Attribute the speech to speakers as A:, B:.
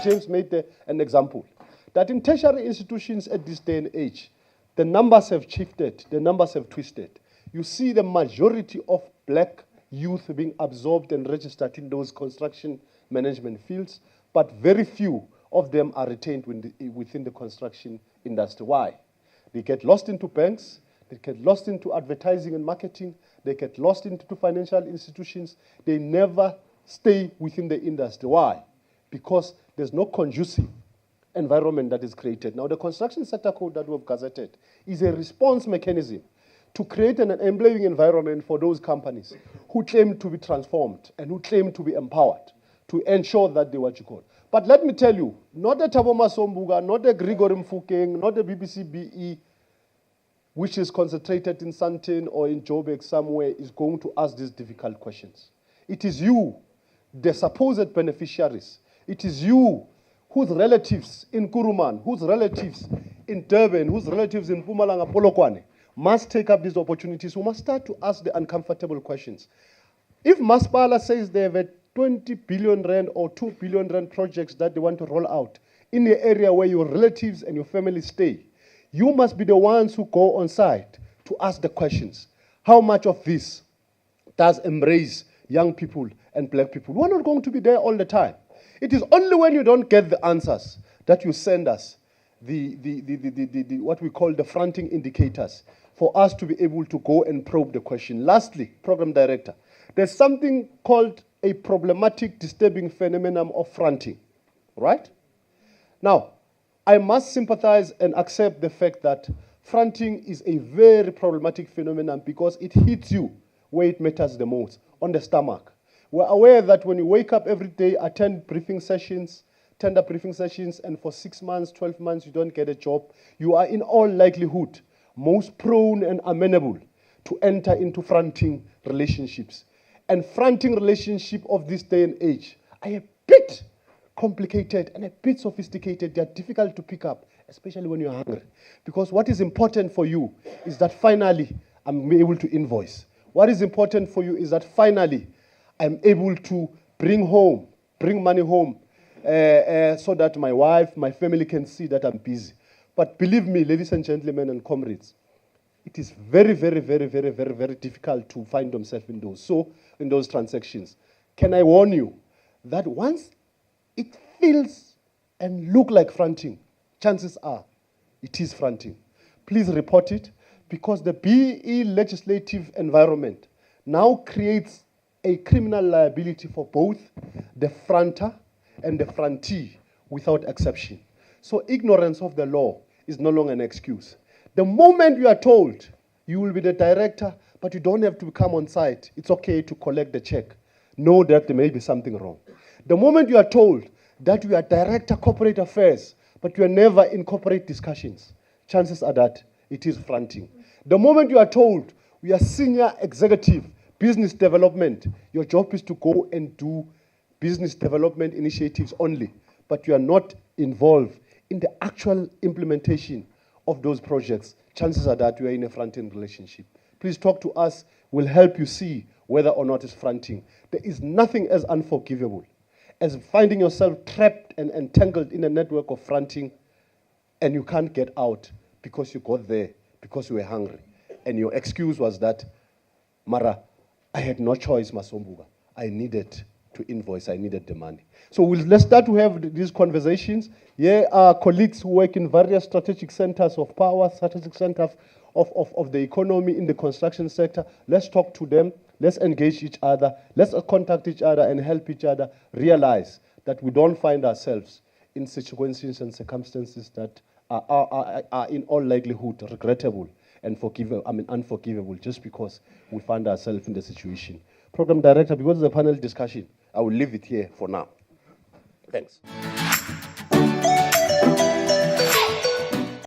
A: James made an example, that in tertiary institutions at this day and age, the numbers have shifted, the numbers have twisted. You see the majority of black youth being absorbed and registered in those construction management fields, but very few of them are retained within the construction industry. Why? They get lost into banks, they get lost into advertising and marketing, they get lost into financial institutions, they never stay within the industry. Why? Because there's no conducive environment that is created. Now, the construction sector code that we've gazetted is a response mechanism to create an enabling environment for those companies who claim to be transformed and who claim to be empowered to ensure that they what you call. But let me tell you, not the Thabo Masombuka, not the Gregory Mfukeng, not the BBCBE, which is concentrated in Sandton or in Joburg somewhere, is going to ask these difficult questions. It is you, the supposed beneficiaries. It is you whose relatives in Kuruman, whose relatives in Durban, whose relatives in Mpumalanga, Polokwane, must take up these opportunities. We must start to ask the uncomfortable questions. If Masipala says they have a 20 billion rand or 2 billion rand projects that they want to roll out in the area where your relatives and your family stay, you must be the ones who go on site to ask the questions. How much of this does embrace young people and black people? We're not going to be there all the time. It is only when you don't get the answers that you send us the what we call the fronting indicators for us to be able to go and probe the question. Lastly, Program Director, there's something called a problematic, disturbing phenomenon of fronting, right? Now, I must sympathize and accept the fact that fronting is a very problematic phenomenon because it hits you where it matters the most, on the stomach. We're aware that when you wake up every day, attend briefing sessions, tender briefing sessions, and for 6 months, 12 months, you don't get a job, you are in all likelihood most prone and amenable to enter into fronting relationships. And fronting relationship of this day and age are a bit complicated and a bit sophisticated. They are difficult to pick up, especially when you're hungry. Because what is important for you is that finally I'm able to invoice. What is important for you is that finally I'm able to bring money home, so that my wife, my family can see that I'm busy. But believe me, ladies and gentlemen and comrades, it is very, very, very, very, very, very difficult to find themselves in those transactions. Can I warn you that once it feels and look like fronting, chances are it is fronting. Please report it, because the BEE legislative environment now creates a criminal liability for both the fronter and the frontee without exception. So ignorance of the law is no longer an excuse. The moment you are told you will be the director, but you don't have to come on site, it's okay to collect the check. Know that there may be something wrong. The moment you are told that you are director corporate affairs, but you are never in corporate discussions, chances are that it is fronting. The moment you are told we are senior executive business development, your job is to go and do business development initiatives only, but you are not involved in the actual implementation of those projects, chances are that you are in a fronting relationship. Please talk to us. We'll help you see whether or not it's fronting. There is nothing as unforgivable as finding yourself trapped and entangled in a network of fronting and you can't get out because you got there, because you were hungry. And your excuse was that, Mara, I had no choice, Masombuka. I needed to invoice, I needed the money. So let's start to have these conversations. Here are colleagues who work in various strategic centers of power, strategic centers of the economy in the construction sector. Let's talk to them. Let's engage each other. Let's contact each other and help each other realize that we don't find ourselves in situations and circumstances that are in all likelihood regrettable and unforgivable just because we find ourselves in the situation. Program Director, because it's a panel discussion, I will leave it here for now. Thanks.